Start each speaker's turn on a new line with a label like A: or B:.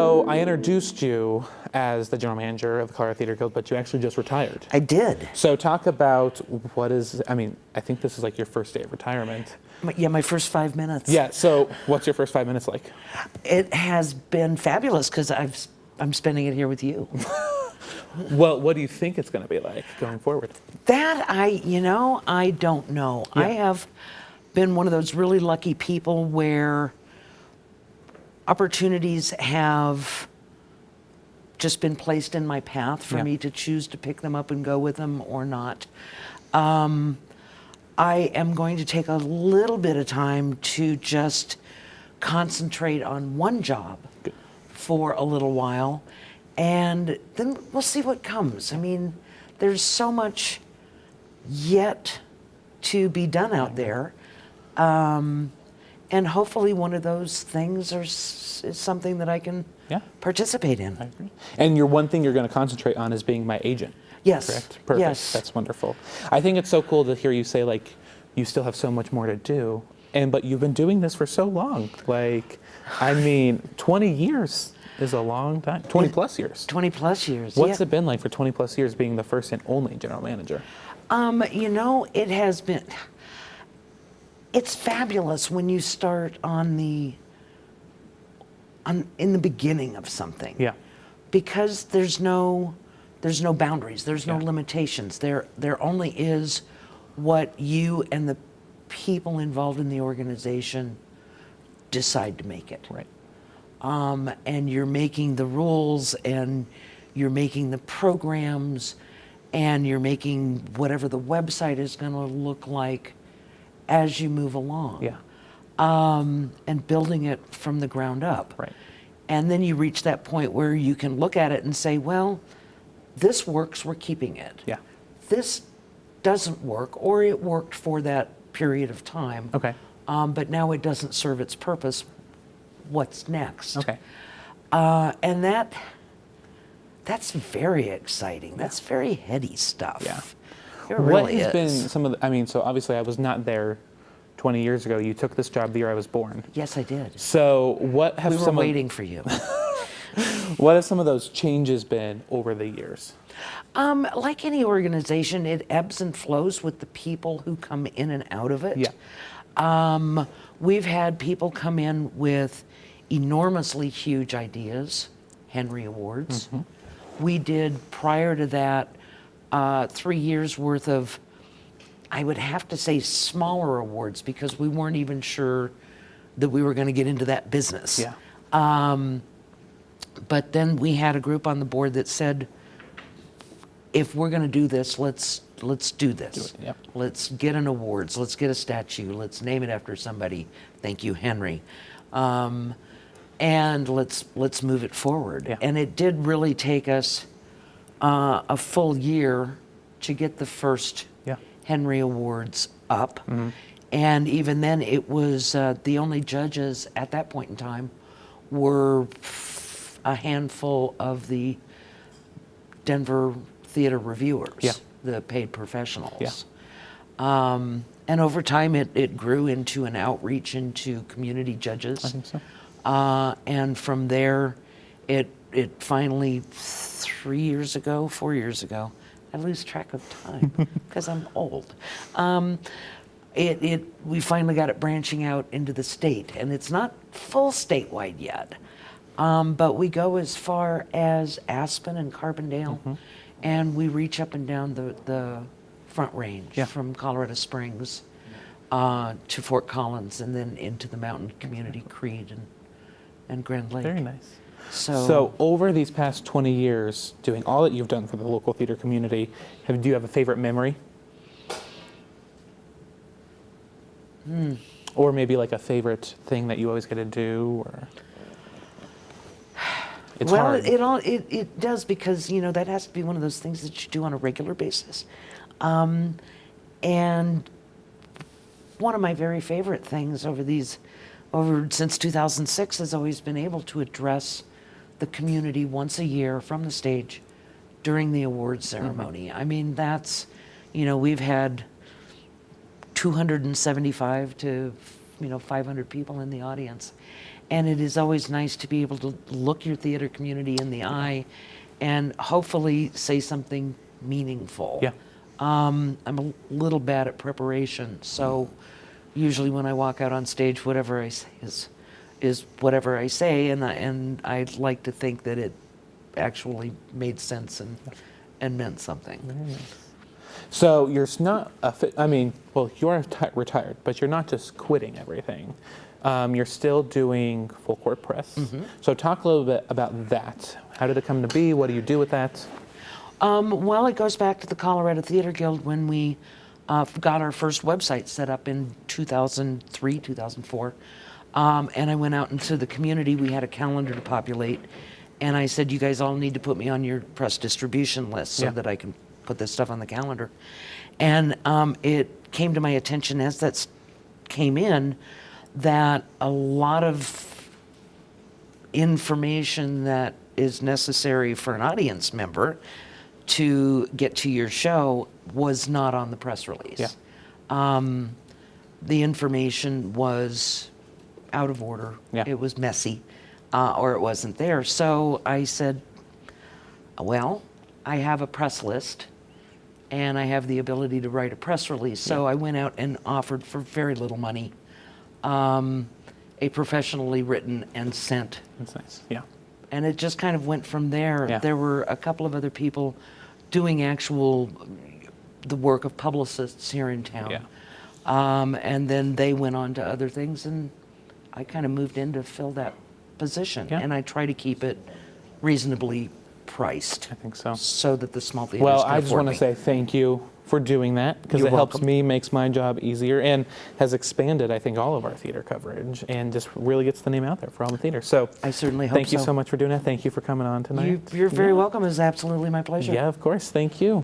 A: So I introduced you as the general manager of the Colorado Theater Guild, but you actually just retired.
B: I did.
A: So talk about I think this is like your first day of retirement.
B: Yeah, my first 5 minutes.
A: Yeah, so what's your first 5 minutes like?
B: It has been fabulous because I'm spending it here with you.
A: Well, what do you think it's going to be like going forward?
B: That I don't know.
A: Yeah.
B: I have been one of those really lucky people where opportunities have just been placed in my path for me to choose to pick them up and go with them or not. I am going to take a little bit of time to just concentrate on one job for a little while, and then we'll see what comes. I mean, there's so much yet to be done out there. And hopefully one of those things is something that I can participate in.
A: I agree. And one thing you're going to concentrate on is being my agent.
B: Yes.
A: Correct? Perfect.
B: Yes.
A: That's wonderful. I think it's so cool to hear you say, like, you still have so much more to do. But you've been doing this for so long. Like, I mean, 20 years is a long time. 20 plus years.
B: 20 plus years.
A: What's it been like for 20 plus years being the first and only general manager?
B: It has been... It's fabulous when you start in the beginning of something.
A: Yeah.
B: Because there's no boundaries, there's no limitations. There only is what you and the people involved in the organization decide to make it.
A: Right.
B: And you're making the rules, and you're making the programs, and you're making whatever the website is going to look like as you move along.
A: Yeah.
B: And building it from the ground up.
A: Right.
B: And then you reach that point where you can look at it and say, well, this works, we're keeping it.
A: Yeah.
B: This doesn't work, or it worked for that period of time.
A: Okay.
B: But now it doesn't serve its purpose. What's next?
A: Okay.
B: And that's very exciting. That's very heady stuff.
A: Yeah.
B: It really
A: what has
B: is.
A: been some of the, so obviously I was not there 20 years ago. You took this job the year I was born.
B: Yes, I did.
A: So what have
B: We were waiting for you.
A: What have some of those changes been over the years?
B: Like any organization, it ebbs and flows with the people who come in and out of it.
A: Yeah.
B: We've had people come in with enormously huge ideas, Henry Awards. Mm-hmm. We did, prior to that, 3 years worth of, I would have to say, smaller awards, because we weren't even sure that we were going to get into that business.
A: Yeah.
B: But then we had a group on the board that said, if we're going to do this, let's do this.
A: Do it, yep.
B: Let's get an awards. Let's get a statue. Let's name it after somebody. Thank you, Henry. And let's move it forward.
A: Yeah.
B: And it did really take us a full year to get the first Henry Awards up. Mm-hmm. And even then, it was the only judges at that point in time were a handful of the Denver theater reviewers, the paid professionals. Yeah. And over time, it grew into an outreach into community judges.
A: I think so.
B: And from there, it finally, 4 years ago, I lose track of time because I'm old. We finally got it branching out into the state, and it's not full statewide yet, but we go as far as Aspen and Carbondale, and we reach up and down the Front Range from Colorado Springs to Fort Collins, and then into the mountain community, Creed and Grand Lake.
A: Very nice.
B: So
A: over these past 20 years, doing all that you've done for the local theater community, do you have a favorite memory? Or maybe like a favorite thing that you always get to do? Or it's hard.
B: It does, because that has to be one of those things that you do on a regular basis. And one of my very favorite things since 2006 has always been able to address the community once a year from the stage during the awards ceremony. Mm-hmm. I mean, that's, we've had 275 to 500 people in the audience, And it is always nice to be able to look your theater community in the eye and hopefully say something meaningful.
A: Yeah.
B: I'm a little bad at preparation, so usually when I walk out on stage, whatever I say is whatever I say, and I like to think that it actually made sense and meant something.
A: Very nice. So you're not, I mean, well, you are retired, but you're not just quitting everything. You're still doing full court press. So talk a little bit about that. How did it come to be? What do you do with that?
B: Well, it goes back to the Colorado Theater Guild when we got our first website set up in 2003, 2004. And I went out into the community. We had a calendar to populate. And I said, you guys all need to put me on your press distribution list so that I can put this stuff on the calendar. And it came to my attention as that came in that a lot of information that is necessary for an audience member to get to your show was not on the press release. The information was out of order. It was messy, or it wasn't there. So I said, well, I have a press list and I have the ability to write a press release. So I went out and offered for very little money a professionally written and sent.
A: That's nice. Yeah.
B: And it just kind of went from there.
A: Yeah.
B: There were a couple of other people doing the work of publicists here in town. And then they went on to other things, and I kind of moved in to fill that position. And I try to keep it reasonably priced.
A: I think so.
B: So that the small theaters
A: Well,
B: can
A: I just
B: afford
A: want to
B: me.
A: say thank you for doing that, because
B: You're
A: it helps
B: welcome.
A: me, makes my job easier, and has expanded, I think, all of our theater coverage, and just really gets the name out there for all the theater. So
B: I certainly hope
A: thank you so much for doing that. Thank you for coming on tonight.
B: You're very welcome. It was absolutely my pleasure.
A: Yeah, of course. Thank you.